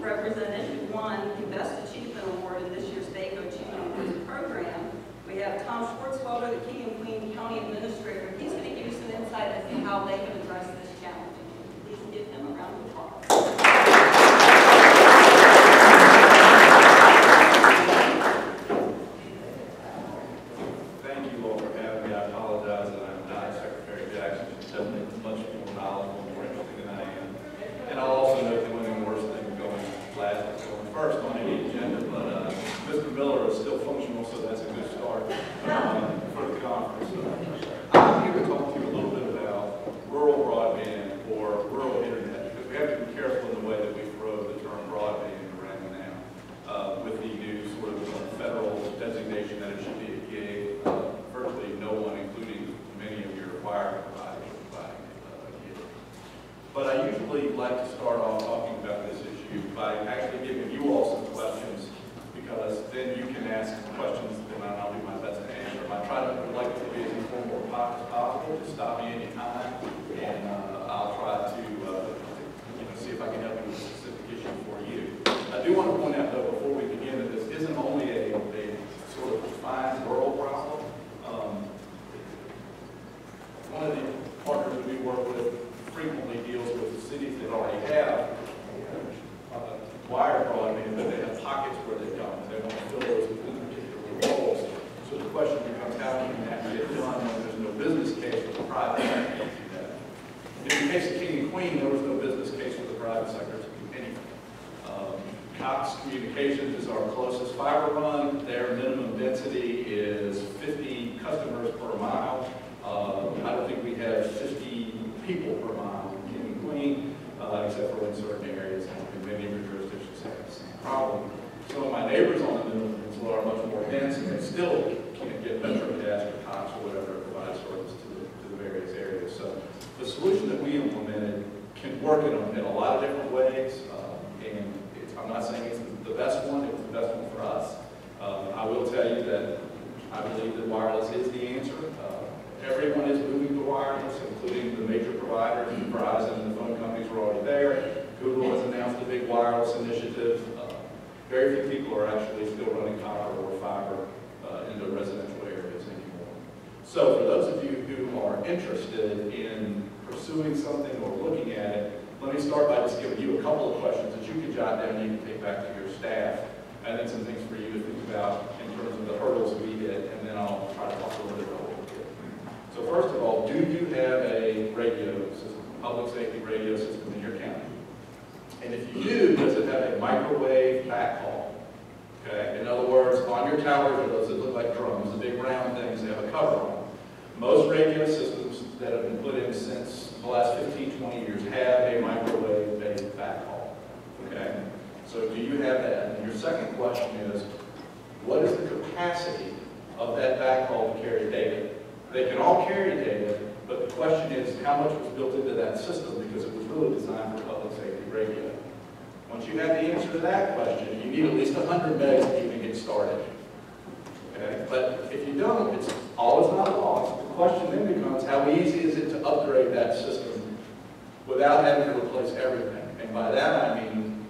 representative won the Best Achievement Award in this year's VACO Achievement Program. We have SummitSwartzwelder, the King and Queen County Administrator. He's going to give you some insight as to how they have addressed this challenge. Please give him a round of applause. Thank you all for having me. I apologize that I'm not Secretary Jackson. She's definitely much more knowledgeable and more interesting than I am. And I'll also note that winning worse than going last is going first on any agenda, but Mr. Miller is still functional, so that's a good start for the conference. I'm here to talk to you a little bit about rural broadband or rural internet, because we have to be careful in the way that we throw the term broadband around now with the new sort of federal designation that it should be a gig. Virtually no one, including many of your wire providers, are providing a gig. But I usually like to start off talking about this issue by actually giving you all some questions, because then you can ask questions and I'll do my best to answer them. I would like to be as informal as possible. Just stop me anytime, and I'll try to see if I can help you with a specific issue for you. I do want to point out, though, before we begin, that this isn't only a sort of defined rural problem. One of the partners that we work with frequently deals with cities that already have wire broadband, but they have pockets where they don't. They want to fill those with particular roles. So the question becomes, how can that get done when there's no business case with the private sector to do that? In the case of King and Queen, there was no business case with the private sector to do anything. Cox Communications is our closest fiber run. Their minimum density is 50 customers per mile. I don't think we have 50 people per mile in King and Queen, except for in certain areas, and many of your jurisdictions have the same problem. Some of my neighbors on the Middle Peninsula are much more dense, and they still can't get MetroCast or Cox or whatever to provide service to the various areas. So the solution that we implemented can work in a lot of different ways, and I'm not saying it's the best one. It was the best one for us. I will tell you that I believe that wireless is the answer. Everyone is moving to wireless, including the major providers. Verizon and the phone companies were already there. Google has announced a big wireless initiative. Very few people are actually still running copper or fiber into residential areas anymore. So for those of you who are interested in pursuing something or looking at it, let me start by just giving you a couple of questions that you can jot down and you can take back to your staff, and then some things for you to think about in terms of the hurdles we hit, and then I'll try to talk a little bit about what we did. So first of all, do you have a radio system, public safety radio system in your county? And if you do, does it have a microwave backhaul? Okay? In other words, on your towers are those that look like drums, the big round things that have a cover on them. Most radio systems that have been put in since the last 15, 20 years have a microwave-based backhaul. Okay? So do you have that? And your second question is, what is the capacity of that backhaul to carry data? They can all carry data, but the question is how much was built into that system, because it was really designed for public safety radio. Once you have the answer to that question, you need at least 100 megs to even get started. Okay? But if you don't, it's all is not lost. The question then becomes, how easy is it to upgrade that system without having to replace everything? And by that I mean,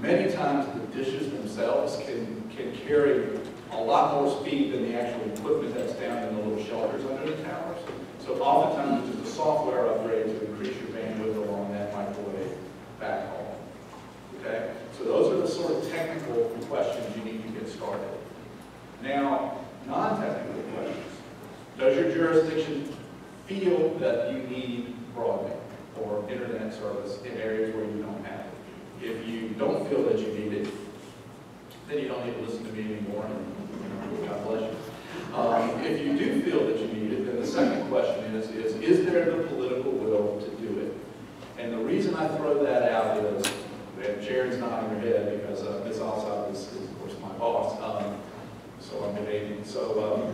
many times the dishes themselves can carry a lot more speed than the actual equipment that's down in the little shelters under the towers. So oftentimes it's just a software upgrade to increase your bandwidth along that microwave backhaul. Okay? So those are the sort of technical questions you need to get started. Now, non-technical questions. Does your jurisdiction feel that you need broadband or internet service in areas where you don't have it? If you don't feel that you need it, then you don't need to listen to me anymore, and God bless you. If you do feel that you need it, then the second question is there the political will to do it? And the reason I throw that out is, and Sharon's nodding her head because Ms. Alsop is of course my boss, so I'm debating. So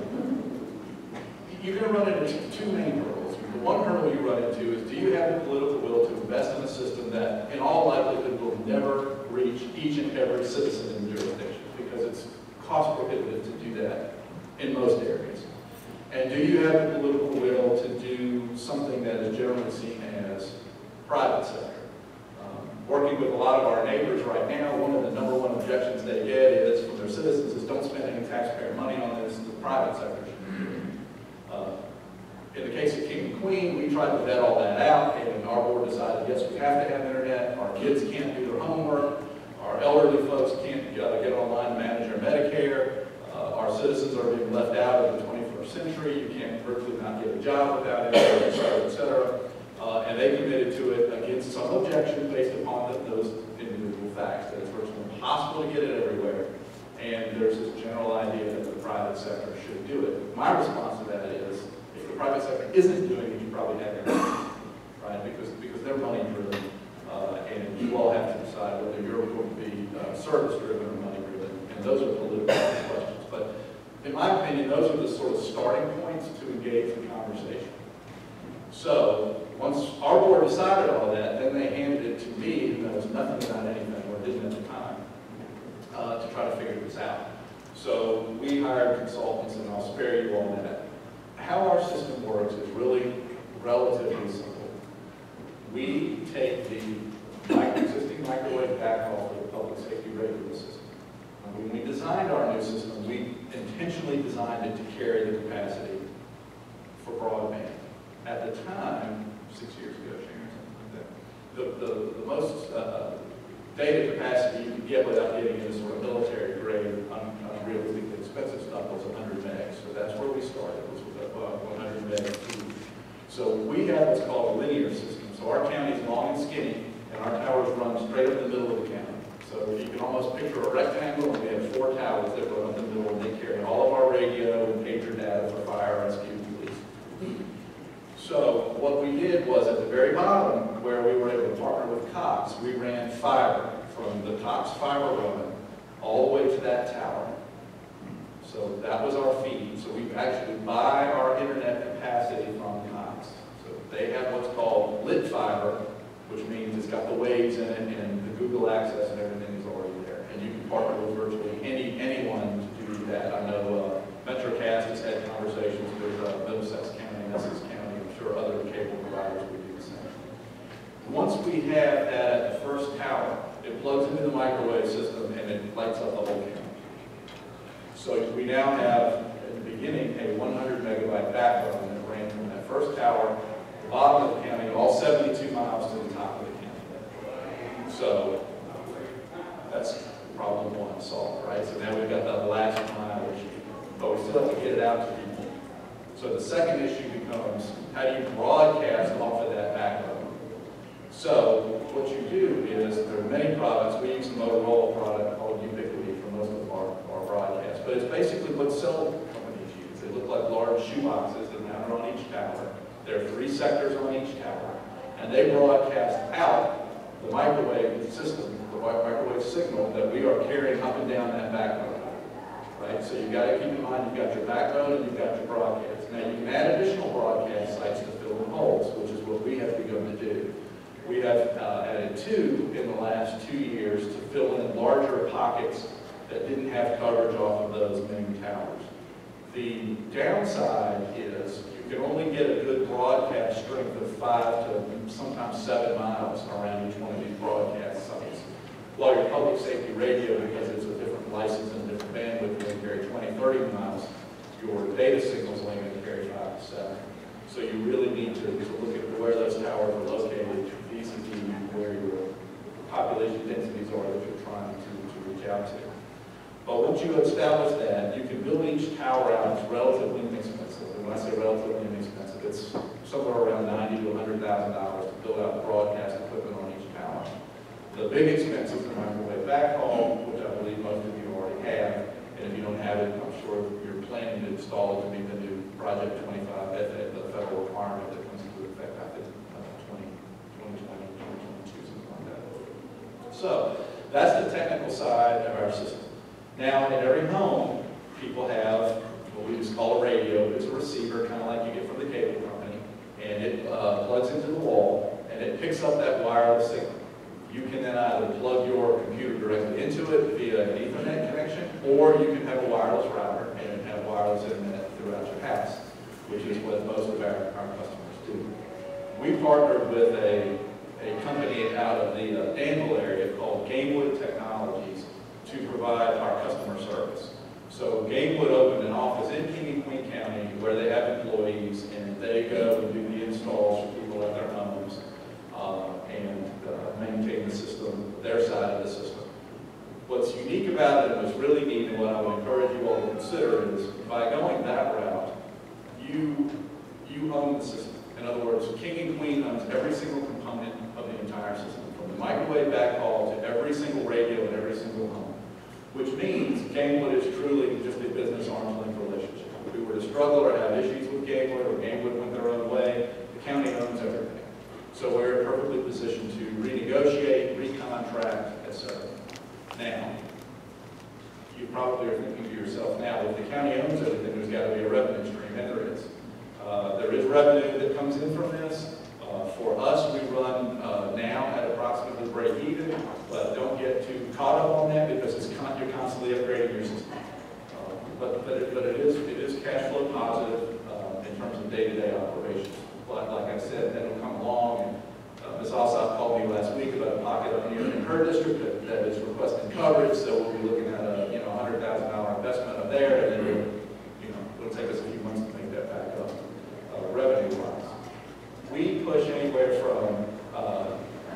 you're going to run into two main hurdles. The one hurdle you run into is, do you have the political will to invest in a system that in all likelihood will never reach each and every citizen in the jurisdiction, because it's cost prohibitive to do that in most areas? And do you have the political will to do something that is generally seen as private sector? Working with a lot of our neighbors right now, one taxpayer money on this, the private sector should do it. In the case of King and Queen, we tried to vet all that out, and our board decided, yes, we have to have internet, our kids can't do their homework, our elderly folks can't get online and manage their Medicare, our citizens are being left out of the 21st century, you can't virtually not get a job without internet, et cetera, et cetera. And they committed to it against some objection based upon those individual facts, that it's virtually impossible to get it everywhere, and there's this general idea that the private sector should do it. My response to that is, if the private sector isn't doing it, you probably have your money, right? Because they're money driven, and you all have to decide whether you're going to be service driven or money driven, and those are political questions. But in my opinion, those are the sort of starting points to engage the conversation. So once our board decided all that, then they handed it to me, who knows nothing about anything, or didn't at the time, to try to figure this out. So we hired consultants, and I'll spare you all that. How our system works is really relatively simple. We take the existing microwave backhaul for the public safety radio system. And when we designed our new system, we intentionally designed it to carry the capacity for broadband. At the time, 6 years ago, Sharon, something like that, the most data capacity you could get without getting into sort of military grade, unrealistically expensive stuff was 100 megs. So that's where we started, was with 100 megs. So we have what's called a linear system. So our county is long and skinny, and our towers run straight up the middle of the county. So you can almost picture a rectangle, and we have 4 towers that run up the middle, and they carry all of our radio and pager data for fire, rescue, and police. So what we did was at the very bottom, where we were able to partner with Cox, we ran fiber from the Cox fiber run all the way to that tower. So that was our feed. So we actually buy our internet capacity from Cox. So they have what's called lit fiber, which means it's got the waves in it, and the Google access and everything is already there. And you can partner with virtually anyone to do that. I know MetroCast has had conversations with Middlesex County and Essex County. I'm sure other cable providers would do the same. Once we have that at the first tower, it plugs into the microwave system and it lights up the whole county. So we now have, at the beginning, a 100 megabyte backbone that ran from that first tower, the bottom of the county, all 72 miles to the top of the county. So that's problem one solved, right? So now we've got that last mile issue, but we still have to get it out to people. So the second issue becomes, how do you broadcast off of that backbone? So what you do is, there are many products. We use a Motorola product called Ubiquity for most of our broadcasts, but it's basically what cell companies use. They look like large shoeboxes that now are on each tower. There are 3 sectors on each tower, and they broadcast out the microwave system, the microwave signal that we are carrying up and down that backbone. Right? So you've got to keep in mind you've got your backbone and you've got your broadcast. Now you can add additional broadcast sites to fill in holes, which is what we have begun to do. We have added 2 in the last 2 years to fill in larger pockets that didn't have coverage off of those main towers. The downside is you can only get a good broadcast strength of 5 to sometimes 7 miles around each one of these broadcast sites. While your public safety radio, because it's a different license and different bandwidth, can carry 20, 30 miles, your data signals only going to carry 5 to 7. So you really need to look at where those towers are located vis-a-vis where your population densities are that you're trying to reach out to. But once you establish that, you can build each tower out. It's relatively inexpensive. And when I say relatively inexpensive, it's somewhere around $90,000 to $100,000 to build out the broadcast equipment on each tower. The big expense is the microwave backhaul, which I believe most of you already have. And if you don't have it, I'm sure you're planning to install it to meet the new Project 25 FA, the federal requirement that comes into effect, I think, 2020, 2022, something like that. So that's the technical side of our system. Now, in every home, people have what we just call a radio. It's a receiver, kind of like you get from the cable company, and it plugs into the wall, and it picks up that wireless signal. You can then either plug your computer directly into it via an Ethernet connection, or you can have a wireless router and have wireless internet throughout your house, which is what most of our customers do. We partnered with a company out of the Danville area called Gamewood Technologies to provide our customer service. So Gamewood opened an office in King and Queen County where they have employees, and they go and do the installs for people at their homes and maintain the system, their side of the system. What's unique about it, and what's really neat, and what I would encourage you all to consider is, by going that route, you own the system. In other words, King and Queen owns every single component of the entire system, from the microwave backhaul to every single radio in every single home. Which means Gamewood is truly just a business arm's length relationship. If we were to struggle or have issues with Gamewood, or Gamewood went their own way, the county owns everything. So we're perfectly positioned to renegotiate, recontract, etc. Now, you probably are thinking to yourself now, if the county owns everything, there's got to be a revenue stream, and there is. There is revenue that comes in from this. For us, we run now at approximately break even, but don't get too caught up on that because you're constantly upgrading your system. But it is cash flow positive in terms of day-to-day operations. But like I said, that'll come along. And Ms. Alsop called me last week about a pocket up here in her district that is requesting coverage, so we'll be looking at a $100,000 investment up there, and then it'll take us a few months to make that back up revenue-wise. We push anywhere from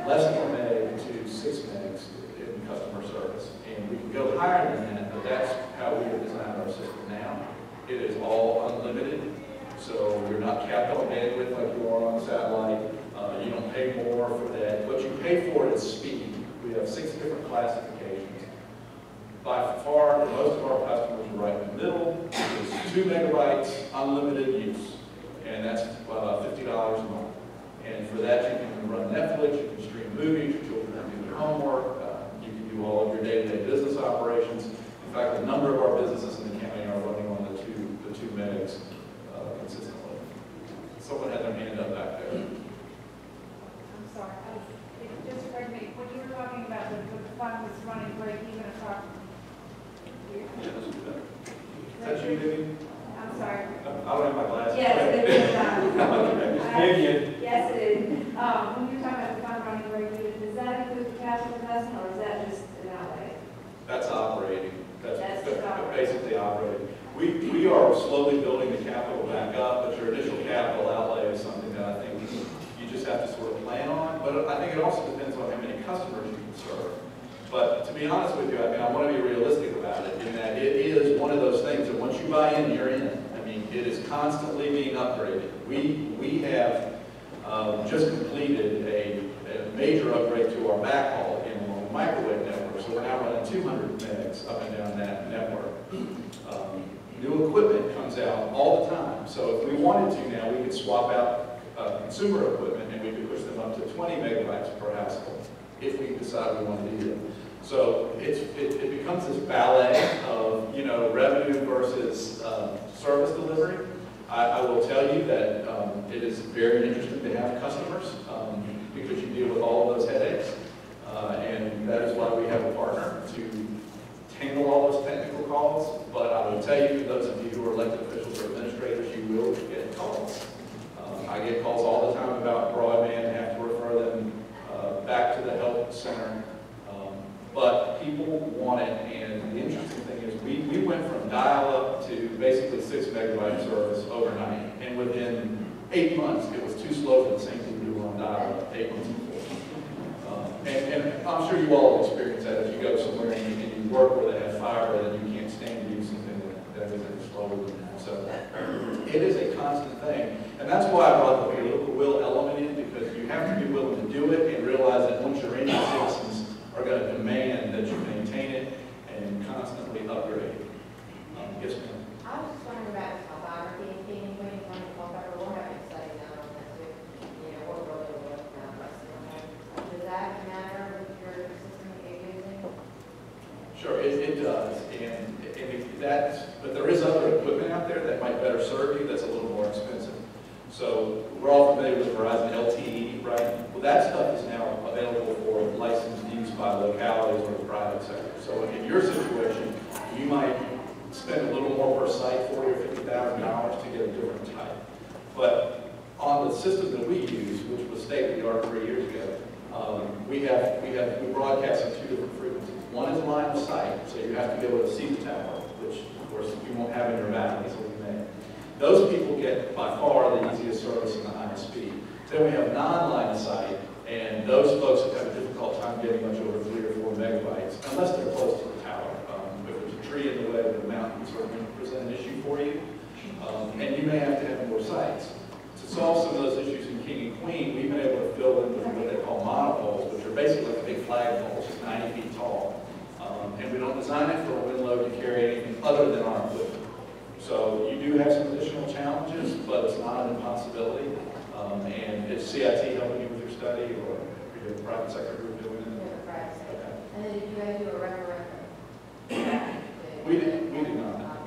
less than 1 meg to 6 megs in customer service. And we can go higher than that, but that's how we have designed our system now. It is all unlimited, so you're not capped on bandwidth like you are on satellite. You don't pay more for that. What you pay for is speed. We have 6 different classifications. By far, most of our customers are right in the middle, which is 2 megabytes, unlimited use. And that's $50 a month. And for that, you can run Netflix, you can stream movies, your children can do their homework, you can do all of your day-to-day business operations. In fact, a number of our businesses in the county are running on the 2 megs consistently. Someone had their hand up back there. I'm sorry. It just occurred to me, when you were talking about the fund was running break even approximately. Yeah, is that you, Vivian? I'm sorry. I don't have my glasses. Yes, it is. Vivian. Yes, it is. When you're talking about the fund running break even, does that include the capital investment, or is that just an outlay? That's operating. That's operating. basically operating. We are slowly building the capital back up, but your initial capital outlay is something that I think you just have to sort of plan on. But I think it also depends on how many customers you can serve. But to be honest with you, I want to be realistic about it in that it is one of those things that once you buy in, you're in. I mean, it is constantly being upgraded. We have just completed a major upgrade to our backhaul in the microwave network. So we're now running 200 megs up and down that network. New equipment comes out all the time. So if we wanted to now, we could swap out consumer equipment and we could push them up to 20 megabytes per household if we decide we want to do that. So it becomes this ballet of revenue versus service delivery. I will tell you that it is very interesting to have customers because you deal with all of those headaches, and that is why we have a partner to handle all those technical calls. But I will tell you, those of you who are elected officials or administrators, you will get calls. I get calls all the time about broadband and have to refer them back to the help center. But people want it, and the interesting thing is we went from dial-up to basically 6 megabyte service overnight, and within 8 months it was too slow for the same thing we were on dial-up 8 months before. And I'm sure you all experience that if you go somewhere and you work where they have fiber, then you can't stand to use something that is slower than that. So it is a constant thing, and that's why I brought the political will element in, because you have to be willing to do it and realize that once you're in, your citizens are going to demand that you maintain it and constantly upgrade it. Yes, ma'am. I was just wondering about topography and King and Queen, we'll have it studied down on that too. What road it was now. Does that matter with your system that you're using? Sure, it does, but there is other equipment out there that might better serve you that's a little more expensive. So we're all familiar with Verizon LTE, right? Well, that stuff is now available for licensed use by localities or the private sector. So in your situation, you might spend a little more per site, $40,000 or $50,000 to get a different type. But on the system that we use, which was state-of-the-art 3 years ago, we broadcast on 2 different frequencies. One is line of sight, so you have to be able to see the tower, which which of course you won't have in your valleys or you may. Those people get by far the easiest service and the highest speed. Then we have non-line of sight, and those folks have a difficult time getting much over 3 or 4 megabytes, unless they're close to the tower. If there's a tree in the way of the mountain, sort of present an issue for you, and you may have to have more sites. To solve some of those issues in King and Queen, we've been able to fill in with what they call monopoles, which are basically like a big flagpole, just 90 feet tall. And we don't design it for a wind load to carry anything other than our equipment. So you do have some additional challenges, but it's not an impossibility. And is CIT helping you with your study, or are you a private sector group doing it? Yeah, private sector. Okay. And then did you guys do a referendum? We did not.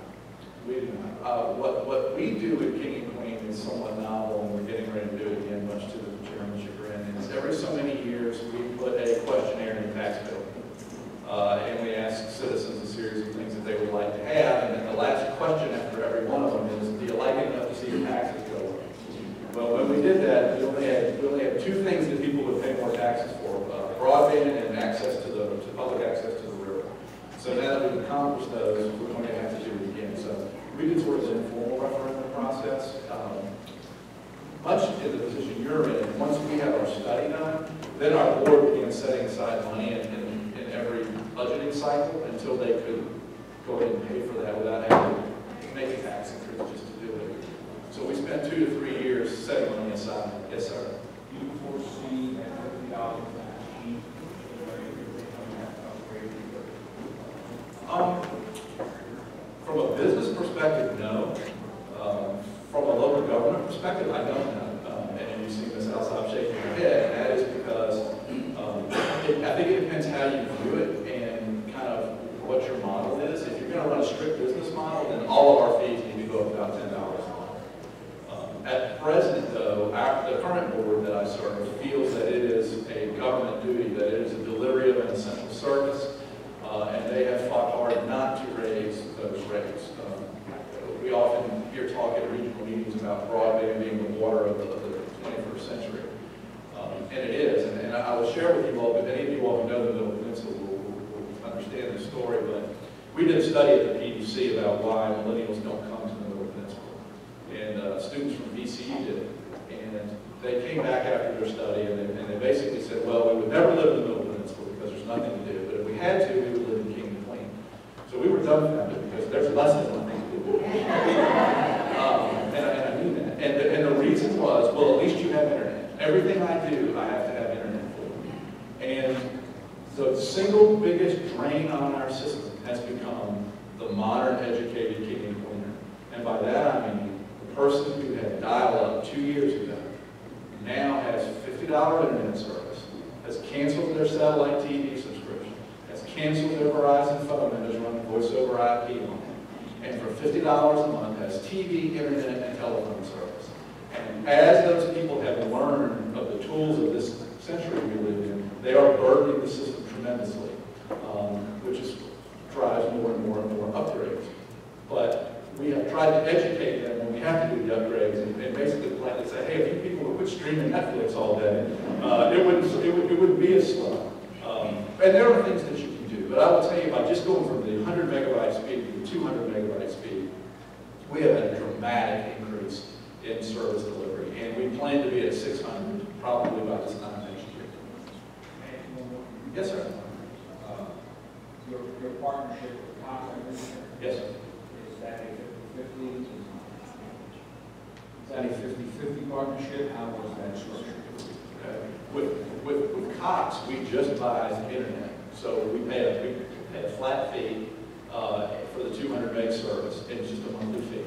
We do not. What we do at King and Queen is somewhat novel, and we're getting ready to do it again, much to the chairman's chagrin. Is every so many years we put a questionnaire in the tax bill, and we ask citizens a series of things that they would like to have. And then the last question after every one of them is, do you like it enough to see your taxes go up? Well, when we did that, we only had 2 things that people would pay more taxes for: broadband and access to public access to the river. So now that we've accomplished those, we're going to have to do it again. So we did sort of an informal referendum process. Much in the position you're in, once we have our study done, then our board began setting aside money in every budgeting cycle until they could go ahead and pay for that without having to make a tax increase just to do it. So we spent 2 to 3 years setting money aside. Yes, sir. Do you foresee that $50 From a business perspective, no. From a local government perspective, I don't know. And you've seen this outside shaking your head, and that is because I think it depends how you view it and kind of what your model is. If you're going to run a strict business model, then all of our fees need to go up about $10 a month. At present, though, the current board that I serve feels that it is a government duty, that it is a delivery of an essential service, and they have fought hard not to raise those rates. We often hear talk at regional meetings about broadband being the water of the 21st century. And it is, and I will share with you all, but many of you all who know the Middle Peninsula will understand this story, but we did a study at the PDC about why millennials don't come to the Middle Peninsula. And students from VCU did it. And they came back after their study, and they basically said, well, we would never live in the Middle Peninsula because there's nothing to do, but if we had to, we would live in King and Queen. So we were dumbfounded because there's less than nothing to do. And I mean that. And the reason was, well, at least you have internet. Everything I do, I have to have internet for. And the single biggest drain on our system has become the modern educated King and Queener. And by that I mean the person who had dial-up 2 years ago now has $50 internet service, has canceled their satellite TV subscription, has canceled their Verizon phone and is running voice over IP on it, and for $50 a month has TV, internet, and telephone service. And as those people have learned of the tools of this century we live in, they are burdening the system tremendously, which drives more and more and more upgrades. But we have tried to educate them when we have to do the upgrades, and basically politely say, hey, if you people would quit streaming Netflix all day, it wouldn't be as slow. And there are things that you can do, but I will tell you, by just going from the 100 megabyte speed to the 200 megabyte speed, we have had a dramatic increase in service delivery, and we plan to be at 600 probably by this time next year. Yes, sir. Your partnership with Cox, Yes, sir. is that a 50-50? Is that a 50-50 partnership? How was that structured? With Cox, we just buy the internet, so we pay a flat fee for the 200 meg service, and it's just a monthly fee.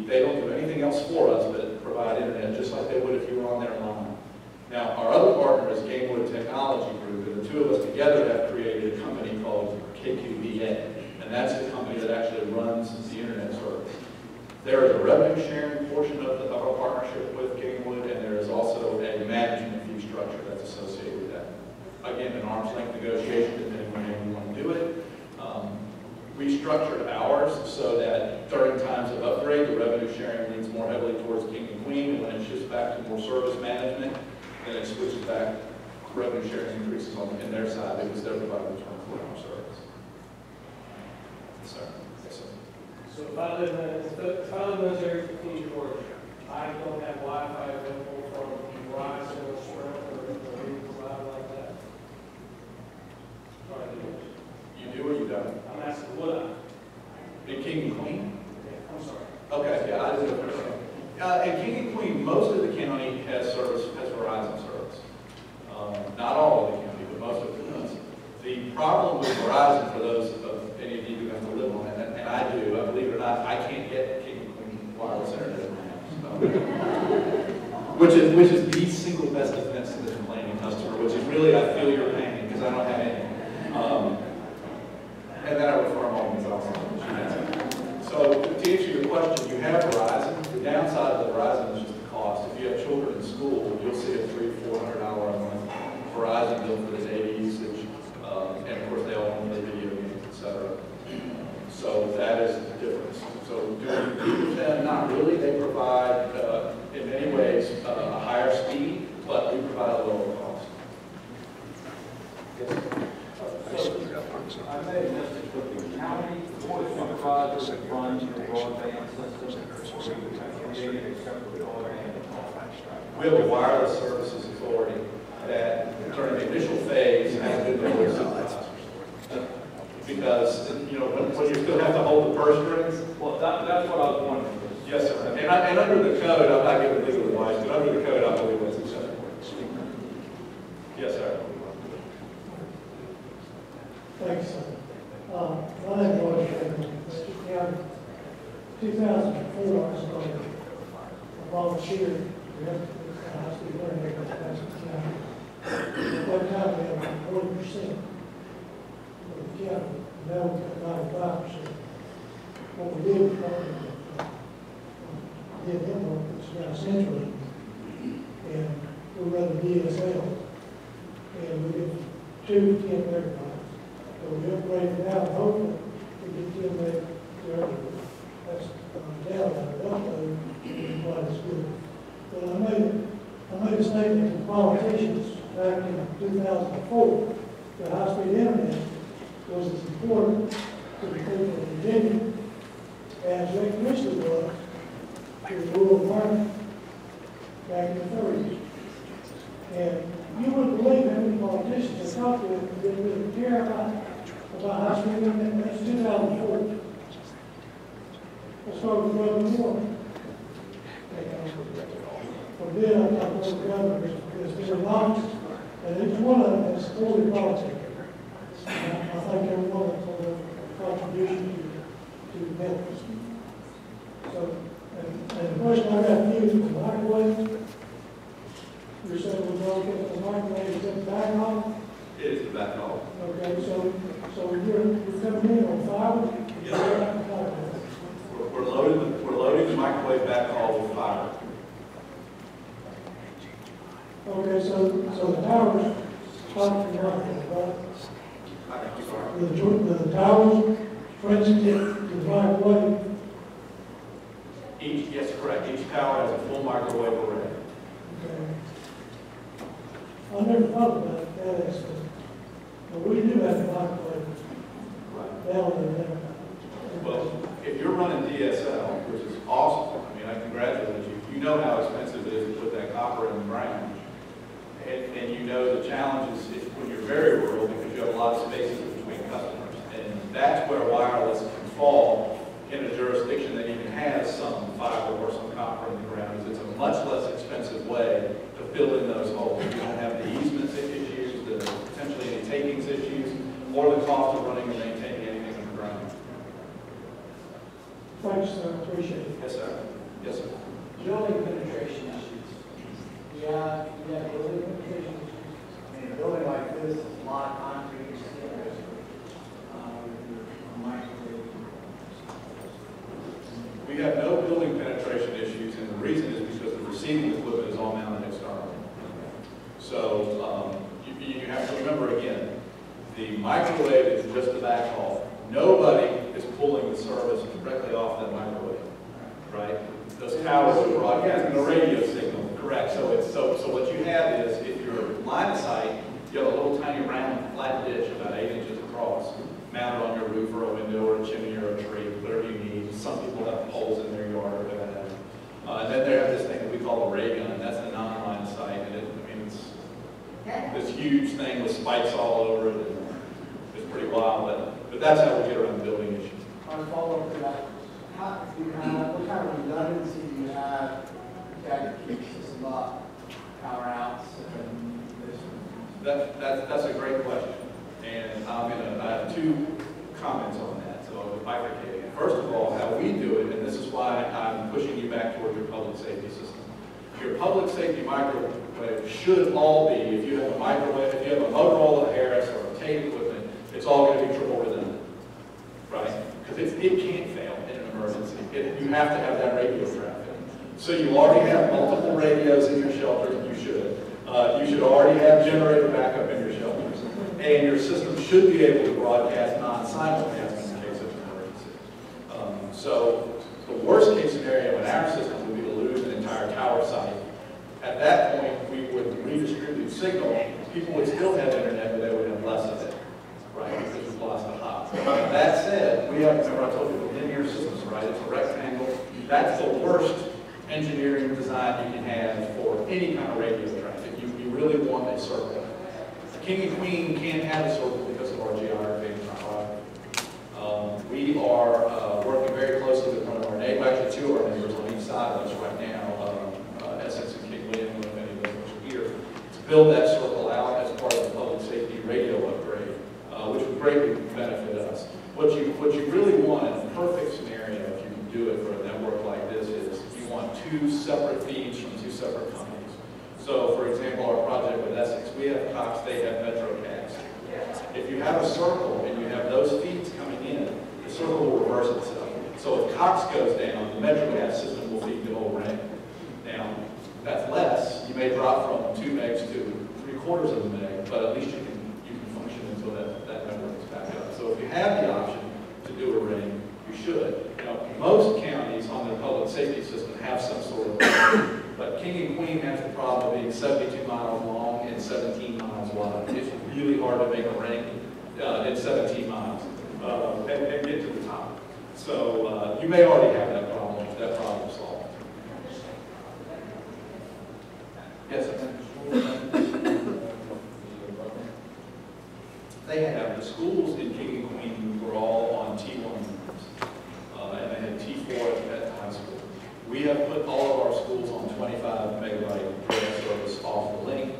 They don't do anything else for us but provide internet, just like they would if you were on their line. Now, our other partner is Gamewood Technology Group, and the two of us together have created a company called KQVA, and that's the company that actually runs the internet service. There is a revenue sharing portion of our partnership with Gamewood, and there is also a management fee structure that's associated with that. Again, an arm's length negotiation, depending on how you want to do it. We structured ours so that during times of upgrade, the revenue sharing leans more heavily towards King and Queen, and when it shifts back to more service management, then it switches back, revenue sharing increases in their side because they're providing the 24-hour service. Yes, sir. Yes, if I live in those areas of King George, I don't have Wi-Fi available from Verizon or Sprint or any provider like that. Sorry, I didn't. You do or you don't? I'm asking, would I? In King and Queen? Yeah, I'm sorry. Okay, yeah, I didn't know. In King and Queen, most of the county has Verizon service. Not all of the county, but most of it does. The problem with Verizon, for those of any of you who have to live on it, and I do, believe it or not, I can't get King and Queen wireless internet in my house. Which is the single best defense to the complaining customer, which is really, I feel your pain, because I don't have any. And then I refer them all to also. So to answer your question, you have Verizon. The downside of the Verizon is just the cost. If you have children in school, you'll see a $300-400 a month Verizon bill for the data usage. And of course, they all want to play video games, etc. So that is the difference. So do we compete with them? Not really. They provide, in many ways, a higher speed, but we provide a lower cost. Yes. I made a message with the county, the board of supervisors that runs the broadband system, created a separate broadband. We have a wireless services authority that, during the initial phase, has been very supervisors. Because, you know, when you still have to hold the purse strings. Well, that's what I was wondering. Yes, sir. And under the code, I'm not giving legal advice, but under the code, I believe it's acceptable. Yes, sir. Thanks, sir. My name is Roy Sherman. In 2004, I started a volunteer with high school learning at the county. At that time, we had 40% of the county. Now we've got 95%. What we did was did network that's now centrally, and we run the DSL, and we get 2 10 megabytes. So we upgraded now, and hopefully we get 10 meg to everywhere. That's down there, upload is quite as good. But I made a statement to politicians back in 2004 that high-speed internet was as important to the people of Virginia as electricity was to the rural market back in the 30s. And you wouldn't believe how many politicians I talked to that didn't really care about high-speed internet. That's 2004. I started with Brother Moore. From then I talked to other governors because they're not, and each one of them has supported politics. I thank everyone for their contribution to the networks. So, and the question I got for you is the microwave. You're saying we're going to get the microwave, is that back on? It is the backhaul. Okay, so you're coming in on fiber? Yes, sir. We're loading the microwave backhaul with fiber. Okay, so the towers stop the microwave, right? I'm sorry. The towers transmit to the microwave. Yes, correct. Each tower has a full microwave array. Okay. I never thought about that aspect. But we do have a microwave Right. down there. Well, if you're running DSL, which is awesome, I mean, I congratulate you. You know how expensive it is to put that copper in the ground. And you know the challenges when you're very rural because you have a lot of spaces between customers. And that's where wireless can fall in a jurisdiction that even has some fiber or some copper in the ground. Is it's a much less expensive way to fill in those holes. You don't have the easements issues, the potentially any takings issues, or the cost of running and maintaining anything in the ground. Thanks, sir. I appreciate it. Yes, sir. Yes, sir. Building penetration issues. Yeah, building penetration issues. In a building like this, it's a lot of concrete, stairs, microwave. We have no building penetration issues, and the reason is because the receiving equipment is all mounted externally. So you have to remember again, the microwave is just the backhaul. Nobody is pulling the service directly off that microwave, right? Those towers are broadcasting a radio signal, correct? So what you have is, if you're line of sight, you have a little tiny round flat dish about 8 inches across, mounted on your roof or a window or a chimney or a tree, whatever you need. some people have poles in their yard or whatever. And then they have this thing that we call a ray gun. That's a non-line sight, and it's this huge thing with spikes all over it. And it's pretty wild, but that's how we get around the building issue. On follow-up to that, what kind of redundancy do you have that keeps the system up, power outs, and this? That's a great question, and I have two comments on that, so I'll bifurcate it. First of all, how we do it, and this is why I'm pushing you back toward your public safety system. Your public safety microwave should all be, if you have a microwave, if you have a Motorola Harris or a Tate equipment, it's all going to be triple redundant, right? Because it can't fail in an emergency. You have to have that radio traffic. So you already have multiple radios in your shelter, you should. You should already have generator backup in your shelters. And your system should be able to broadcast non-simulcast in case of an emergency. So the worst case scenario in our system would be to lose an entire tower site. At that point, we would redistribute signal. People would still have internet, but they would have less of it, right? Because we've lost the hop. That said, we have, remember I told you, the linear systems, right? It's a rectangle. That's the worst engineering design you can have for any kind of radio traffic. You really want a circle. King and Queen can't have a circle because of our geography and topography. We are working very closely with one of our neighbors, actually two of our neighbors on each side of us right now, Essex and King William, if any of those are here, to build that circle out as part of the public safety radio upgrade, which would greatly benefit us. What you really want in a perfect scenario, if you can do it for a network like this, is you want two separate feeds from two separate companies. So, for example, our project with Essex, we have Cox, they have MetroCast. If you have a circle and you have those feeds coming in, the circle will reverse itself. So if Cox goes down, the MetroCast system will feed the whole ring. Now, that's less. You may drop from 2 megs to 3/4 of a meg, but at least you can function until that network is back up. So if you have the option to do a ring, you should. Now, most counties on their public safety system have some sort of ring, but King and Queen has the problem of being 72 miles long and 17 miles wide. It's really hard to make a ring in 17 miles and get to the top. So you may already have that problem solved. Yes, they have. The schools in King and Queen were all on T1 and they had T4 at the high school. We have put all of our schools on 25 megabyte direct service off the link.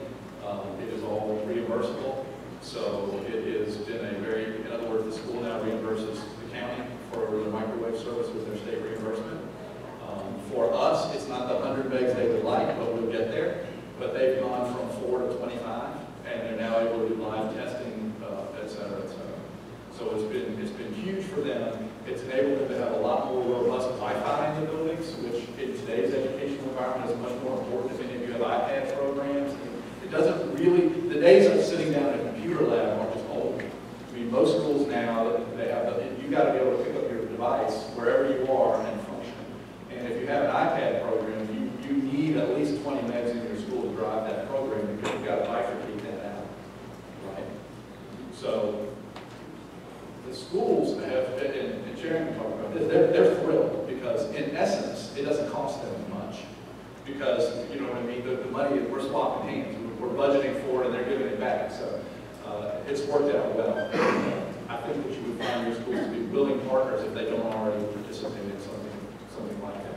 It is all reimbursable. So it has been a very, in other words, the school now reimburses the county for the microwave service with their state reimbursement. For us, it's not the 100 megs they would like, but we'll get there. But they've gone from 4 to 25, and they're now able to do live testing, et cetera, et cetera. So it's been huge for them. It's enabled them to have a lot more robust Wi-Fi in the buildings, which in today's educational environment is much more important. If any of you have iPad programs, it doesn't really, the days of sitting down in a computer lab are just old. I mean, most schools now, they have, you got to be able to pick up your device wherever you are and function. And if you have an iPad program, you need at least 20 megs in your school to drive that program because you've got to bifurcate that out, right? So the schools have, and Sharon can talk about this, they're thrilled because in essence, it doesn't cost them much. Because, you know what I mean, the money, we're swapping hands, we're budgeting for it and they're giving it back. So it's worked out well. I think that you would find your schools to be willing partners if they don't already participate in something like that.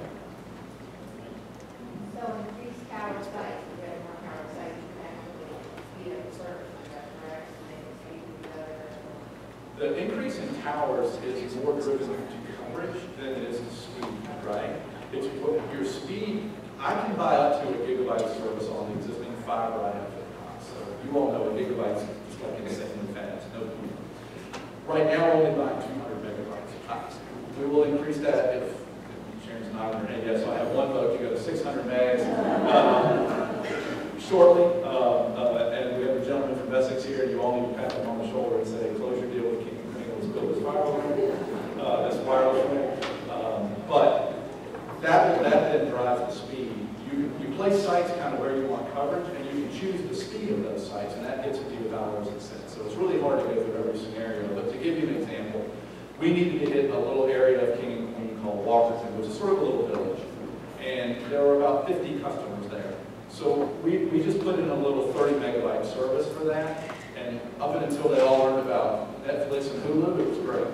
So increased tower sites, you get more tower sites, you can actually speed up service, is that correct? Make it speed better. The increase in towers is more driven to coverage than it is to speed, right? It's your speed. I can buy up to a gigabyte of service on the existing fiber I have for the cost. So you all know a gigabyte is like insanely fast, no problem. Right now we're only buying 200 megabytes. We will increase that if Sharon's nodding her head yes. So I have one vote to go to 600 megs shortly. And we have a gentleman from Essex here. You all need to pat him on the shoulder and say, close your deal with King and Queen. Let's build this wireless ring. But that then drives the speed. You place sites kind of where you want coverage, and you can choose the speed of those sites, and that gets into your dollars and cents. So it's really hard to go through every scenario. But to give you an example, we need to hit a little area of King and Queen called Washington, which is sort of a little village. And there were about 50 customers there. So we just put in a little 30 megabyte service for that. And up until they all learned about Netflix and Hulu, it was great.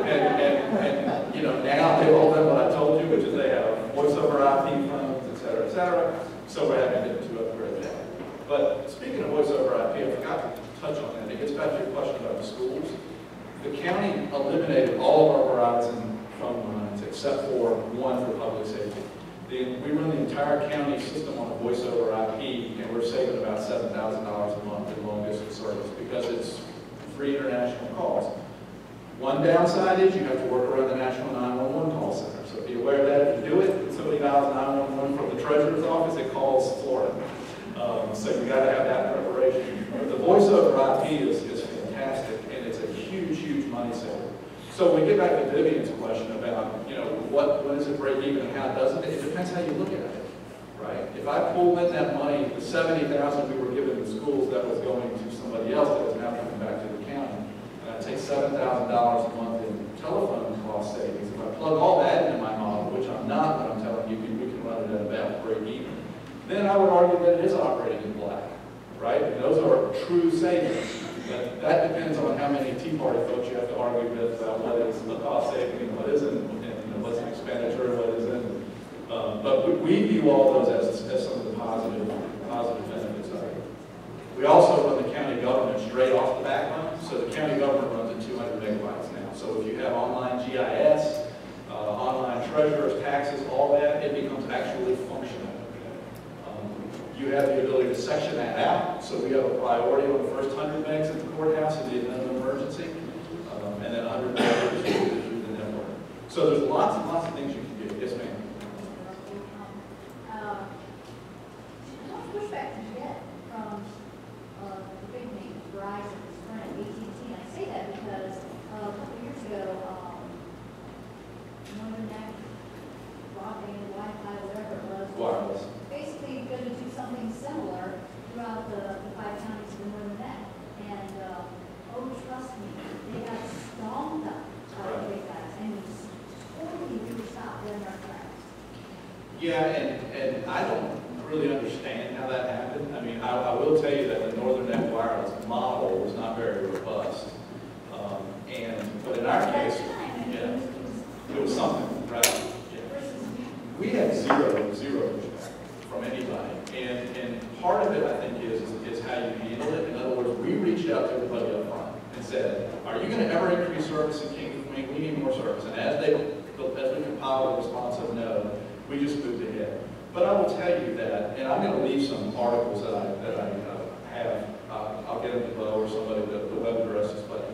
And you know, now they've all done what I told you, which is they have voice over IP phones, et cetera, et cetera. So we're having to upgrade that. But speaking of voice over IP, I forgot to touch on that. It gets back to your question about the schools. The county eliminated all of our Verizon phone lines except for one for public safety. We run the entire county system on a voice over IP, and we're saving about $7,000 a month in long distance service because it's free international calls. One downside is you have to work around the National 911 call center. So be aware of that. If you do it, when somebody dials 911 from the treasurer's office, it calls Florida. So you got to have that preparation. But the voice over IP is fantastic, and it's a huge, huge money saver. So when we get back to Vivian's question about, you know, when does it break even and how does it depends how you look at it, right? If I pull in that money, the $70,000 we were giving the schools that was going to somebody else that is now coming back to the county, and I take $7,000 a month in telephone cost savings, if I plug all that into my model, which I'm not, but I'm telling you, we can run it at about break even, then I would argue that it is operating in black, right? And those are true savings. But that depends on how many Tea Party folks you have to argue with about what is a cost saving and what isn't, and what's an expenditure and what isn't. But we view all those as some of the positive benefits of it. We also run the county government straight off the backbone. So the county government runs at 200 megabytes now. So if you have online GIS, online treasurers, taxes, all that, it becomes actually functional. You have the ability to section that out, so we have a priority on the first 100 megs at the courthouse in the event of an emergency, and then 100 megs through the network. So there's lots and lots of things you can do. Yes, ma'am. How much pushback did you get from the big names, Verizon, Sprint, AT&T? I say that because a couple of years ago, Northern Neck, broadband, Wi-Fi, whatever it was, Wireless. basically going to do something similar throughout the 5 counties of the Northern Neck. And, oh, trust me, they got stomped up by the big guys, and it was totally really stopped in their tracks. Yeah, and I don't really understand how that happened. I mean, I will tell you that the Northern Net Wireless model was not very robust. But in our case, yeah, it was something, right? Yeah. We had zero pushback from anybody. And part of it, I think, is how you handle it. In other words, we reached out to everybody up front and said, are you going to ever increase service in King and Queen? We need more service. And as we compiled the response of no, we just moved ahead. But I will tell you that, and I'm going to leave some articles that I have. I'll get them to Bo or somebody, the web addresses. But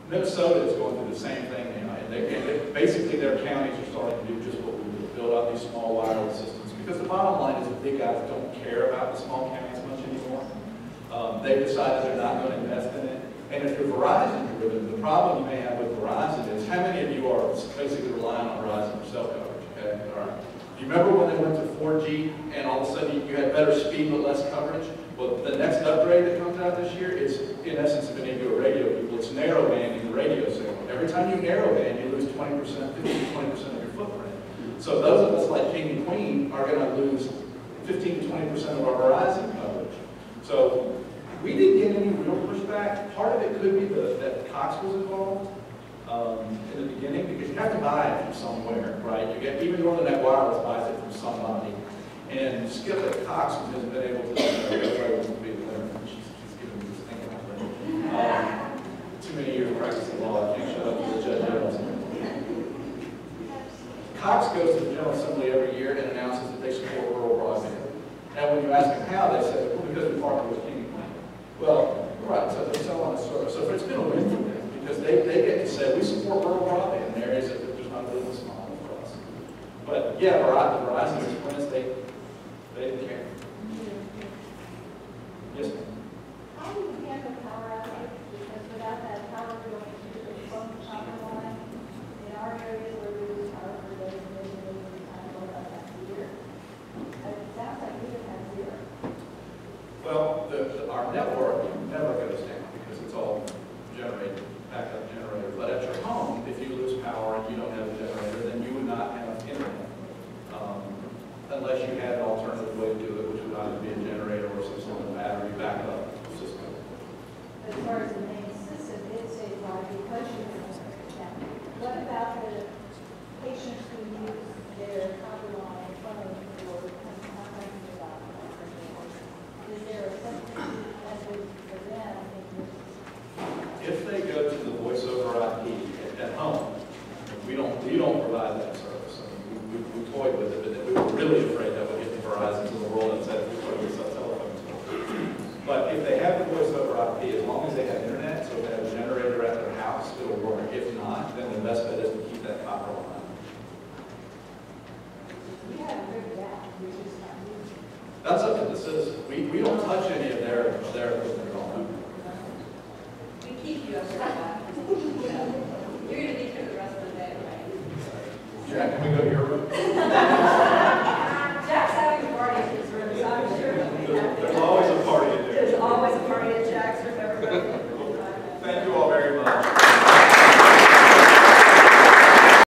Minnesota is going through the same thing now. And basically, their counties are starting to do just what we do, build out these small wireless systems. Because the bottom line is the big guys don't care about the small counties much anymore. They've decided they're not going to invest in it. And if you're Verizon driven, the problem you may have with Verizon is how many of you are basically relying on Verizon for cell coverage, okay? All right. Do you remember when they went to 4G and all of a sudden you had better speed but less coverage? Well, the next upgrade that comes out this year is, in essence, if any of you are radio people, it's narrowbanding the radio signal. Every time you narrowband, you lose 20%, 15 to 20% of your footprint. So those of us like King and Queen are going to lose 15 to 20% of our Verizon coverage. So we didn't get any real pushback. Part of it could be that Cox was involved in the beginning, because you have to buy it from somewhere, right? You get, even Northern Net Wireless buys it from somebody. And Skip at Cox has been able to, everybody wants to be there. She's giving me this thing out there. Too many years of practicing law, I can't shut up to the judge. Cox goes to the General Assembly every year and announces that they support rural broadband. And when you ask them how, they say, well, because we partner with King and Queen. Well, right, so they're selling a service. So it's been a win for them, because they get to say, we support rural broadband in areas that there's not a business model for us. But yeah, Verizon and Sprint, they didn't care. Yes, ma'am. How do you handle power outage? Because without that power going to the phone copper line, in our areas where we lose power for days and days and days, we kind of go about that year. It sounds like we have zero. Well, our network never goes down because it's all generated, backup generator. But at your home, if you lose power and you don't have a generator, then citizens. We don't touch any of their equipment at all. We keep you up there a while. You're gonna be here the rest of the day, right? Jack, can we go to your room? Jack's having a party in his room, so I'm sure he'll be happy.